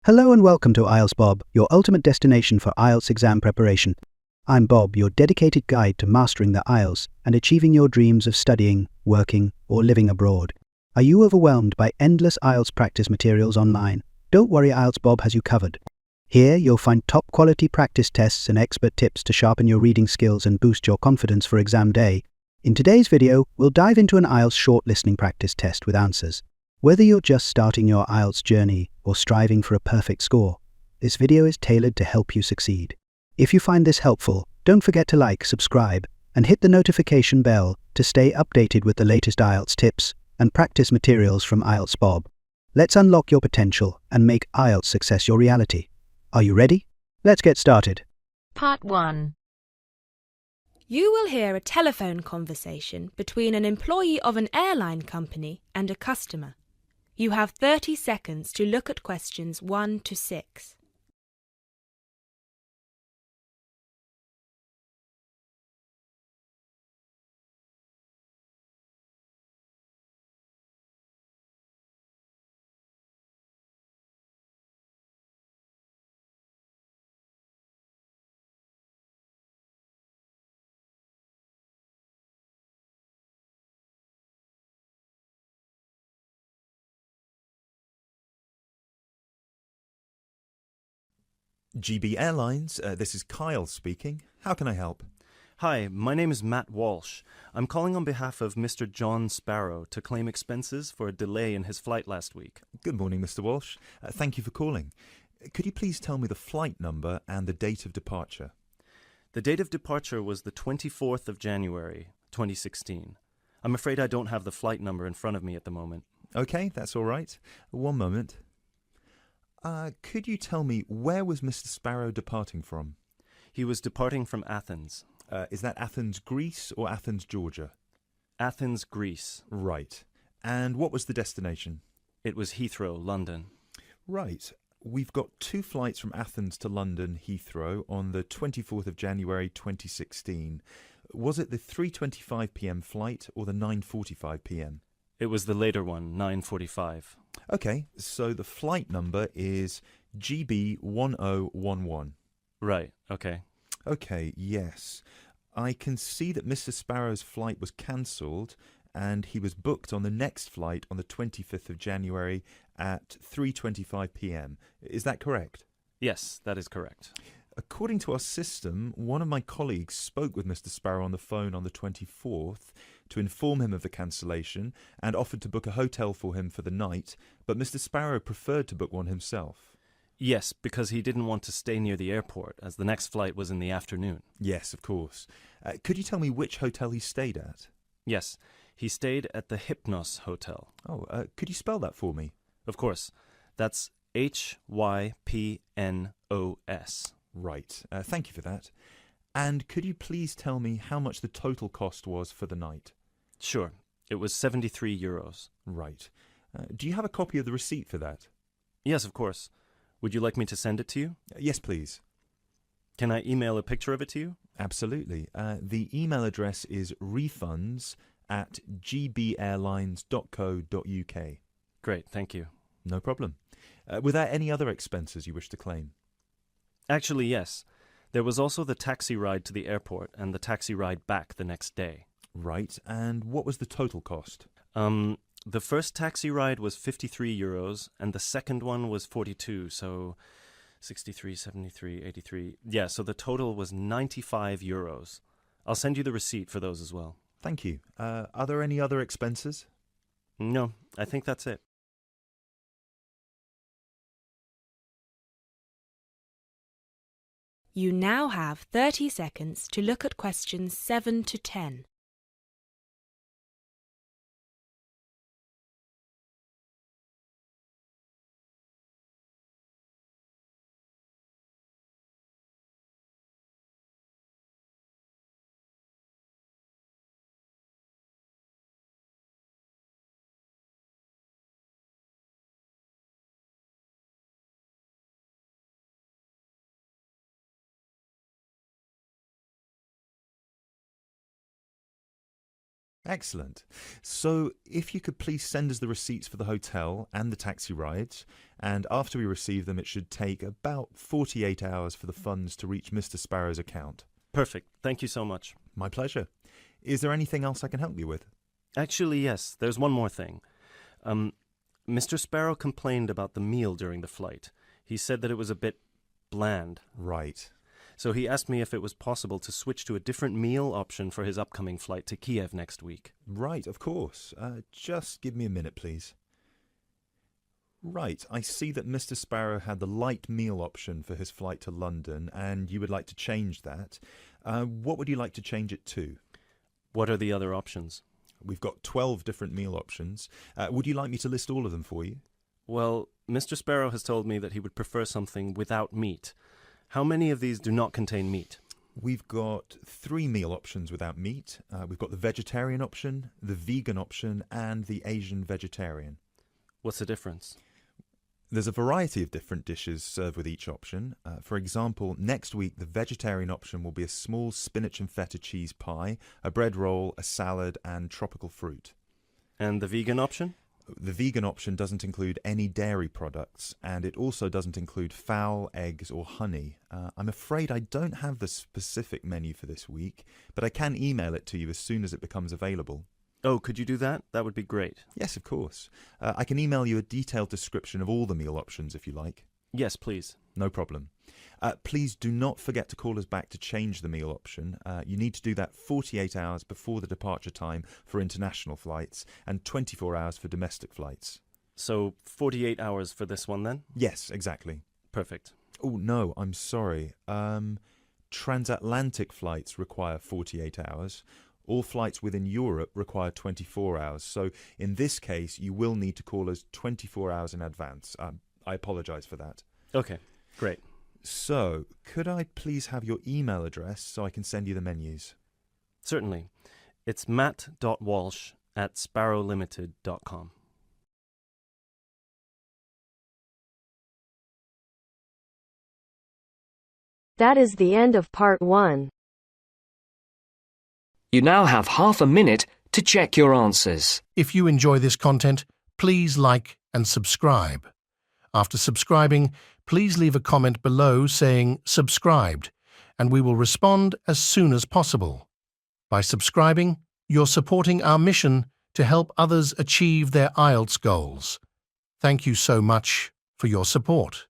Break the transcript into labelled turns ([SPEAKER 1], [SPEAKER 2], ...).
[SPEAKER 1] Hello and welcome to IELTS Bob, your ultimate destination for IELTS exam preparation. I'm Bob, your dedicated guide to mastering the IELTS and achieving your dreams of studying, working, or living abroad. Are you overwhelmed by endless IELTS practice materials online? Don't worry, IELTS Bob has you covered. Here you'll find top-quality practice tests and expert tips to sharpen your reading skills and boost your confidence for exam day. In today's video, we'll dive into an IELTS short listening practice test with answers. Whether you're just starting your IELTS journey or striving for a perfect score, this video is tailored to help you succeed. If you find this helpful, don't forget to like, subscribe, and hit the notification bell to stay updated with the latest IELTS tips and practice materials from IELTS Bob. Let's unlock your potential and make IELTS success your reality. Are you ready? Let's get started.
[SPEAKER 2] Part 1. You will hear a telephone conversation between an employee of an airline company and a customer. You have 30 seconds to look at questions 1 to 6.
[SPEAKER 3] GB Airlines, this is Kyle speaking. How can I help?
[SPEAKER 4] Hi, my name is Matt Walsh. I'm calling on behalf of Mr. John Sparrow to claim expenses for a delay in his flight last week.
[SPEAKER 3] Good morning, Mr. Walsh. Thank you for calling. Could you please tell me the flight number and the date of departure?
[SPEAKER 4] The date of departure was the 24th of January, 2016. I'm afraid I don't have the flight number in front of me at the moment.
[SPEAKER 3] Okay, that's all right. One moment. Could you tell me where was Mr. Sparrow departing from?
[SPEAKER 4] He was departing from Athens.
[SPEAKER 3] Is that Athens, Greece or Athens, Georgia?
[SPEAKER 4] Athens, Greece.
[SPEAKER 3] Right. And what was the destination?
[SPEAKER 4] It was Heathrow, London.
[SPEAKER 3] Right. We've got two flights from Athens to London, Heathrow, on the 24th of January 2016. Was it the 3:25 p.m. flight or the 9:45 p.m.?
[SPEAKER 4] It was the later one, 9:45.
[SPEAKER 3] Okay, so the flight number is GB1011.
[SPEAKER 4] Right, okay.
[SPEAKER 3] Okay, yes. I can see that Mr. Sparrow's flight was cancelled and he was booked on the next flight on the 25th of January at 3:25 p.m. Is that correct?
[SPEAKER 4] Yes, that is correct.
[SPEAKER 3] According to our system, one of my colleagues spoke with Mr. Sparrow on the phone on the 24th to inform him of the cancellation and offered to book a hotel for him for the night, but Mr. Sparrow preferred to book one himself.
[SPEAKER 4] Yes, because he didn't want to stay near the airport, as the next flight was in the afternoon.
[SPEAKER 3] Yes, of course. Could you tell me which hotel he stayed at?
[SPEAKER 4] Yes, he stayed at the Hypnos Hotel.
[SPEAKER 3] Oh, could you spell that for me?
[SPEAKER 4] Of course. That's Hypnos.
[SPEAKER 3] Right. Thank you for that. And could you please tell me how much the total cost was for the night?
[SPEAKER 4] Sure. It was 73 euros.
[SPEAKER 3] Right. Do you have a copy of the receipt for that?
[SPEAKER 4] Yes, of course. Would you like me to send it to you?
[SPEAKER 3] Yes, please.
[SPEAKER 4] Can I email a picture of it to you?
[SPEAKER 3] Absolutely. The email address is refunds@gbairlines.co.uk.
[SPEAKER 4] Great, thank you.
[SPEAKER 3] No problem. Were there any other expenses you wish to claim?
[SPEAKER 4] Actually, yes. There was also the taxi ride to the airport and the taxi ride back the next day.
[SPEAKER 3] Right. And what was the total cost?
[SPEAKER 4] The first taxi ride was 53 euros and the second one was 42, so 63, 73, 83. Yeah, so the total was 95 euros. I'll send you the receipt for those as well.
[SPEAKER 3] Thank you. Are there any other expenses?
[SPEAKER 4] No, I think that's it.
[SPEAKER 2] You now have 30 seconds to look at questions 7 to 10.
[SPEAKER 3] Excellent. So if you could please send us the receipts for the hotel and the taxi rides, and after we receive them, it should take about 48 hours for the funds to reach Mr. Sparrow's account.
[SPEAKER 4] Perfect. Thank you so much.
[SPEAKER 3] My pleasure. Is there anything else I can help you with?
[SPEAKER 4] Actually, yes, there's one more thing. Mr. Sparrow complained about the meal during the flight. He said that it was a bit bland.
[SPEAKER 3] Right.
[SPEAKER 4] So he asked me if it was possible to switch to a different meal option for his upcoming flight to Kiev next week.
[SPEAKER 3] Right, of course. Just give me a minute, please. Right, I see that Mr. Sparrow had the light meal option for his flight to London, and you would like to change that. What would you like to change it to?
[SPEAKER 4] What are the other options?
[SPEAKER 3] We've got 12 different meal options. Would you like me to list all of them for you?
[SPEAKER 4] Well, Mr. Sparrow has told me that he would prefer something without meat. How many of these do not contain meat?
[SPEAKER 3] We've got 3 meal options without meat. We've got the vegetarian option, the vegan option, and the Asian vegetarian.
[SPEAKER 4] What's the difference?
[SPEAKER 3] There's a variety of different dishes served with each option. For example, next week the vegetarian option will be a small spinach and feta cheese pie, a bread roll, a salad, and tropical fruit.
[SPEAKER 4] And the vegan option?
[SPEAKER 3] The vegan option doesn't include any dairy products, and it also doesn't include fowl, eggs, or honey. I'm afraid I don't have the specific menu for this week, but I can email it to you as soon as it becomes available.
[SPEAKER 4] Oh, could you do that? That would be great.
[SPEAKER 3] Yes, of course. I can email you a detailed description of all the meal options if you like.
[SPEAKER 4] Yes, please.
[SPEAKER 3] No problem. Please do not forget to call us back to change the meal option. You need to do that 48 hours before the departure time for international flights and 24 hours for domestic flights.
[SPEAKER 4] So 48 hours for this one then?
[SPEAKER 3] Yes, exactly.
[SPEAKER 4] Perfect.
[SPEAKER 3] Oh, no, I'm sorry. Transatlantic flights require 48 hours. All flights within Europe require 24 hours. So in this case, you will need to call us 24 hours in advance. I apologise for that.
[SPEAKER 4] Okay, great.
[SPEAKER 3] So, could I please have your email address so I can send you the menus?
[SPEAKER 4] Certainly. It's matt.walsh@sparrowlimited.com.
[SPEAKER 5] That is the end of part 1.
[SPEAKER 6] You now have half a minute to check your answers.
[SPEAKER 7] If you enjoy this content, please like and subscribe. After subscribing, please leave a comment below saying subscribed, and we will respond as soon as possible. By subscribing, you're supporting our mission to help others achieve their IELTS goals. Thank you so much for your support.